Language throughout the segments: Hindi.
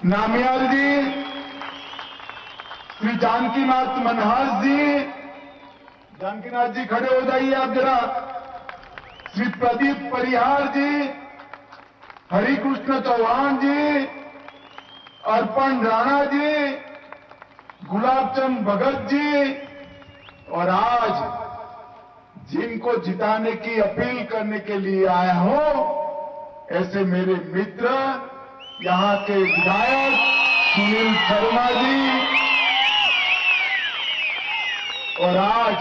नामियाल जी, श्री जानकीनाथ मनहास जी, जानकीनाथ जी खड़े हो जाइए आप जरा। श्री प्रदीप परिहार जी, हरिकृष्ण चौहान जी, अर्पण राणा जी, गुलाबचंद भगत जी, और आज जिनको जिताने की अपील करने के लिए आया हूं, ऐसे मेरे मित्र यहां के विधायक सुनील शर्मा जी। और आज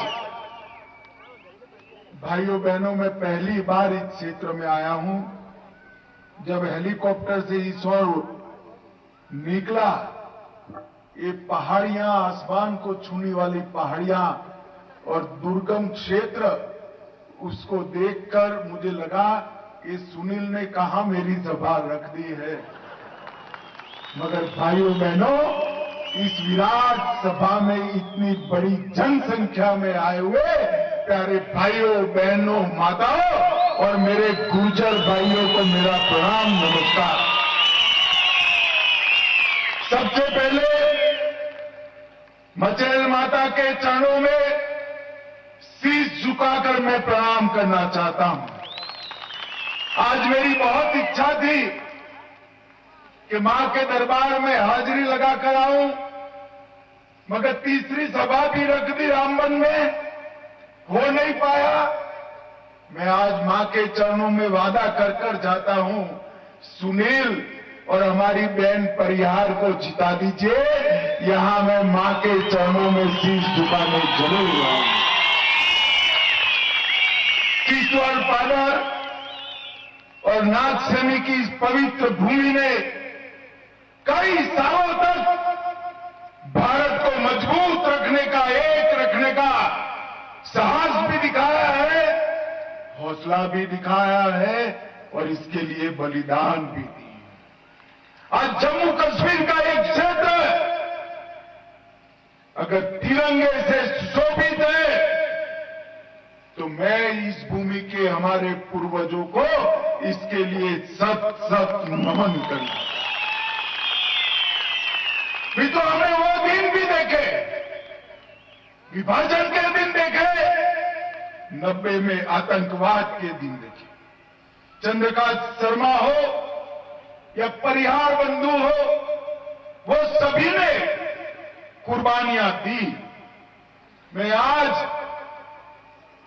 भाइयों बहनों, मैं पहली बार इस क्षेत्र में आया हूं। जब हेलीकॉप्टर से इस ओर निकला, ये पहाड़ियां, आसमान को छूने वाली पहाड़ियां और दुर्गम क्षेत्र, उसको देखकर मुझे लगा कि सुनील ने कहां मेरी सभा रख दी है। मगर भाइयों बहनों, इस विराट सभा में इतनी बड़ी जनसंख्या में आए हुए प्यारे भाइयों बहनों, माताओं और मेरे गुर्जर भाइयों को मेरा प्रणाम, नमस्कार। सबसे पहले मचेल माता के चरणों में शीश झुकाकर मैं प्रणाम करना चाहता हूं। आज मेरी बहुत इच्छा थी कि मां के दरबार में हाजिरी लगाकर आऊं, मगर तीसरी सभा भी रख दी रामबन में, हो नहीं पाया। मैं आज मां के चरणों में वादा कर कर जाता हूं, सुनील और हमारी बहन परिहार को जिता दीजिए। यहां मैं मां के चरणों में शीश झुकाने जरूर आऊंगा। ईश्वर पादर और नागसेनी की इस पवित्र भूमि ने कई सालों तक भारत को मजबूत रखने का, एक रखने का साहस भी दिखाया है, हौसला भी दिखाया है और इसके लिए बलिदान भी दिए। आज जम्मू कश्मीर का एक क्षेत्र अगर तिरंगे से सुशोभित है, तो मैं इस भूमि के हमारे पूर्वजों को इसके लिए सत नमन करूंगा। भी तो हमें वो दिन भी देखे, विभाजन के दिन देखे, 90 में आतंकवाद के दिन देखे। चंद्रकांत शर्मा हो या परिहार बंधु हो, वो सभी ने कुर्बानियां दी। मैं आज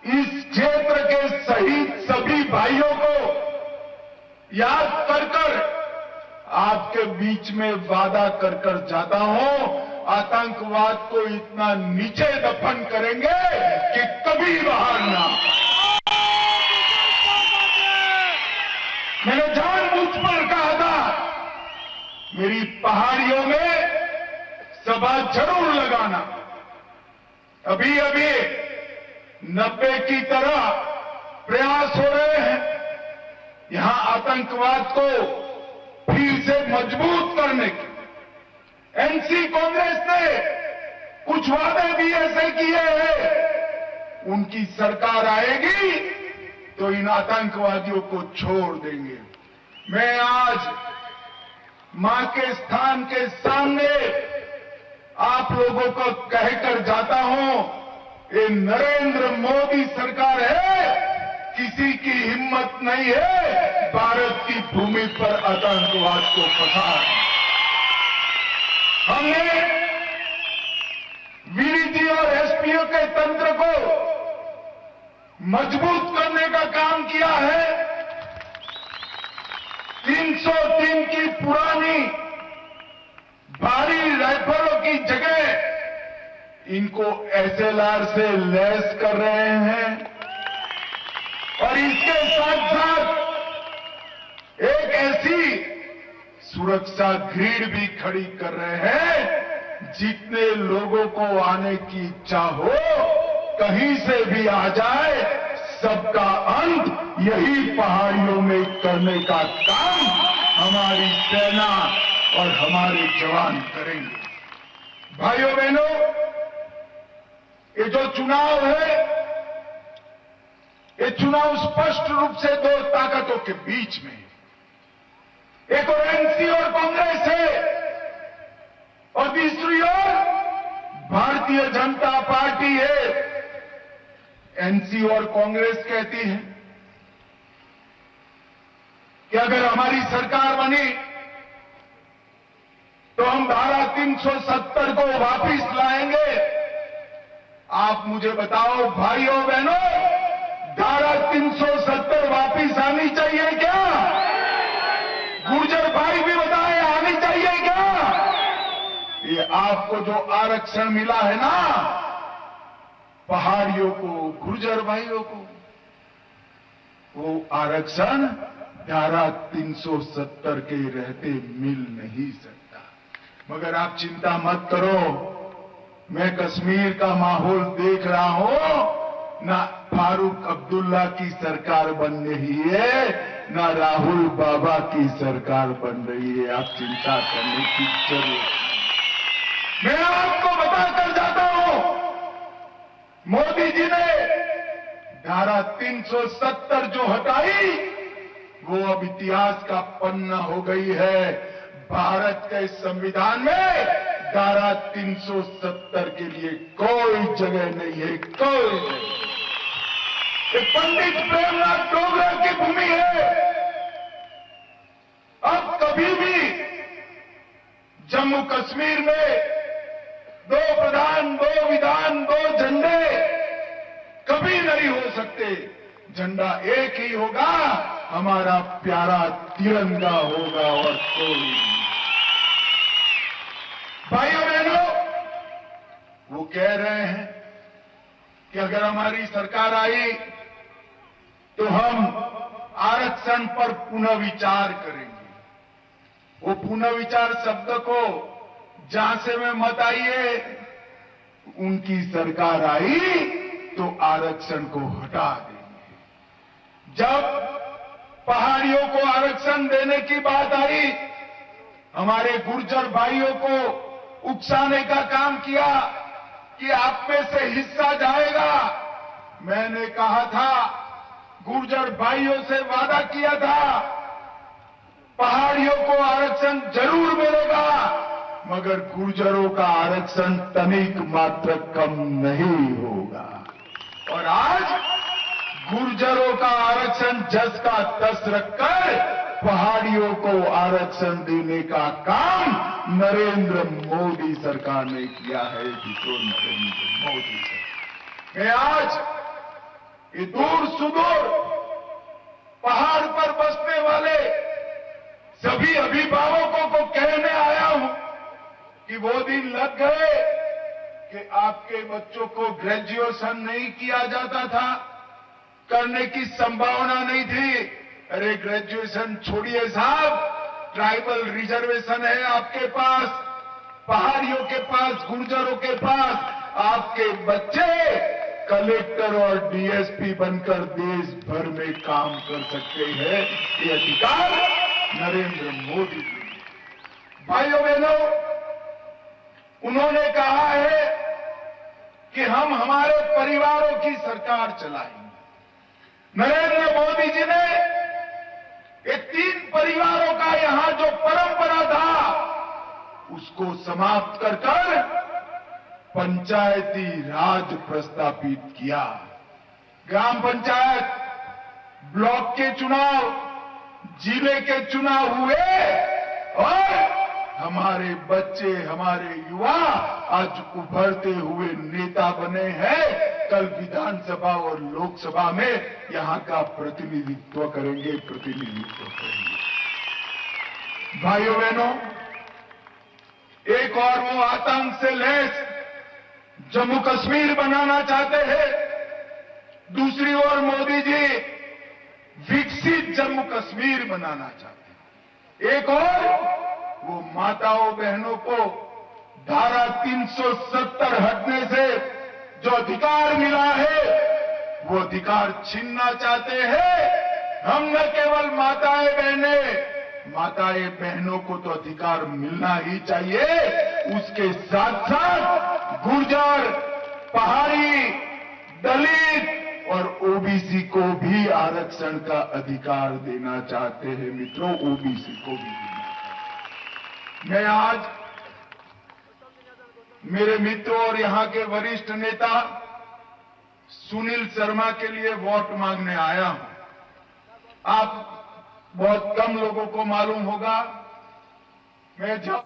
इस क्षेत्र के शहीद सभी भाइयों को याद कर कर आपके बीच में वादा कर कर जाता हूं, आतंकवाद को इतना नीचे दफन करेंगे कि कभी बाहर ना। मैंने जानबूझकर कहा था, मेरी पहाड़ियों में सभा जरूर लगाना। अभी अभी 90 की तरह प्रयास हो रहे हैं यहां आतंकवाद को फिर से मजबूत करने की। एनसी कांग्रेस ने कुछ वादे भी ऐसे किए हैं, उनकी सरकार आएगी तो इन आतंकवादियों को छोड़ देंगे। मैं आज मां के स्थान के सामने आप लोगों को कहकर जाता हूं, ये नरेंद्र मोदी सरकार है, किसी की हिम्मत नहीं है भारत की भूमि पर आतंकवाद को फंसाने। हमने वीडीजी और एसपीओ के तंत्र को मजबूत करने का काम किया है। 303 की पुरानी भारी राइफलों की जगह इनको एसएलआर से लैस कर रहे हैं और इसके साथ साथ एक ऐसी सुरक्षा ग्रिड भी खड़ी कर रहे हैं, जितने लोगों को आने की इच्छा हो कहीं से भी आ जाए, सबका अंत यही पहाड़ियों में करने का काम हमारी सेना और हमारे जवान करेंगे। भाइयों बहनों, ये जो चुनाव है, ये चुनाव स्पष्ट रूप से दो ताकतों के बीच में, एक और एनसी और कांग्रेस है जनता पार्टी है, एनसी और कांग्रेस कहती है कि अगर हमारी सरकार बनी तो हम धारा 370 को वापस लाएंगे। आप मुझे बताओ भाइयों बहनों, धारा 370 वापस आनी चाहिए क्या? गुर्जर भाई भी बताएं, आनी चाहिए क्या? ये आपको जो आरक्षण मिला है ना, पहाड़ियों को, गुर्जर भाइयों को, वो आरक्षण धारा 370 के रहते मिल नहीं सकता। मगर आप चिंता मत करो, मैं कश्मीर का माहौल देख रहा हूं। ना फारूक अब्दुल्ला की सरकार बन रही है, ना राहुल बाबा की सरकार बन रही है। आप चिंता करने की जरूरत नहीं। मैं आपको बताकर जाता हूं, मोदी जी ने धारा 370 जो हटाई, वो अब इतिहास का पन्ना हो गई है। भारत के संविधान में धारा 370 के लिए कोई जगह नहीं है, कोई नहीं। ये पंडित प्रेमनाथ डोगरा की भूमि है। अब कभी भी जम्मू कश्मीर में 2 प्रधान, 2 विधान, 2 झंडे कभी नहीं हो सकते। झंडा एक ही होगा, हमारा प्यारा तिरंगा होगा और कोई नहीं। भाइयों बहनों, वो कह रहे हैं कि अगर हमारी सरकार आई तो हम आरक्षण पर पुनः विचार करेंगे। वो पुनः विचार शब्द को जहां से में मत आइए, उनकी सरकार आई तो आरक्षण को हटा देंगे। जब पहाड़ियों को आरक्षण देने की बात आई, हमारे गुर्जर भाइयों को उकसाने का काम किया कि आप में से हिस्सा जाएगा। मैंने कहा था, गुर्जर भाइयों से वादा किया था, पहाड़ियों को आरक्षण जरूर मिलेगा, मगर गुर्जरों का आरक्षण तनिक मात्र कम नहीं होगा। और आज गुर्जरों का आरक्षण जस का तस रखकर पहाड़ियों को आरक्षण देने का काम नरेंद्र मोदी सरकार ने किया है। नरेंद्र मोदी सरकार। मैं आज ये दूर सुदूर पहाड़ पर बसने वाले सभी अभिभावकों को कहने आया हूं कि वो दिन लग गए कि आपके बच्चों को ग्रेजुएशन नहीं किया जाता था, करने की संभावना नहीं थी। अरे ग्रेजुएशन छोड़िए साहब, ट्राइबल रिजर्वेशन है आपके पास, पहाड़ियों के पास, गुर्जरों के पास। आपके बच्चे कलेक्टर और डीएसपी बनकर देश भर में काम कर सकते हैं। ये अधिकार नरेंद्र मोदी जी। भाइयों बहनों, उन्होंने कहा है कि हम हमारे परिवारों की सरकार चलाएंगे। नरेंद्र मोदी जी ने ये 3 परिवारों का यहां जो परंपरा था, उसको समाप्त कर पंचायती राज प्रस्तापित किया। ग्राम पंचायत, ब्लॉक के चुनाव, जिले के चुनाव हुए और हमारे बच्चे, हमारे युवा आज उभरते हुए नेता बने हैं। कल विधानसभा और लोकसभा में यहां का प्रतिनिधित्व करेंगे। भाइयों बहनों, एक और वो आतंक से लैस जम्मू कश्मीर बनाना चाहते हैं, दूसरी ओर मोदी जी विकसित जम्मू कश्मीर बनाना चाहते हैं। एक और वो माताओं बहनों को धारा 370 हटने से जो अधिकार मिला है, वो अधिकार छीनना चाहते हैं। हम न केवल माताएं बहनों को तो अधिकार मिलना ही चाहिए, उसके साथ साथ गुर्जर, पहाड़ी, दलित और ओबीसी को भी आरक्षण का अधिकार देना चाहते हैं। मित्रों, ओबीसी को भी देना चाहते हैं। मैं आज मेरे मित्रों और यहां के वरिष्ठ नेता सुनील शर्मा के लिए वोट मांगने आया हूं। आप बहुत कम लोगों को मालूम होगा, मैं जब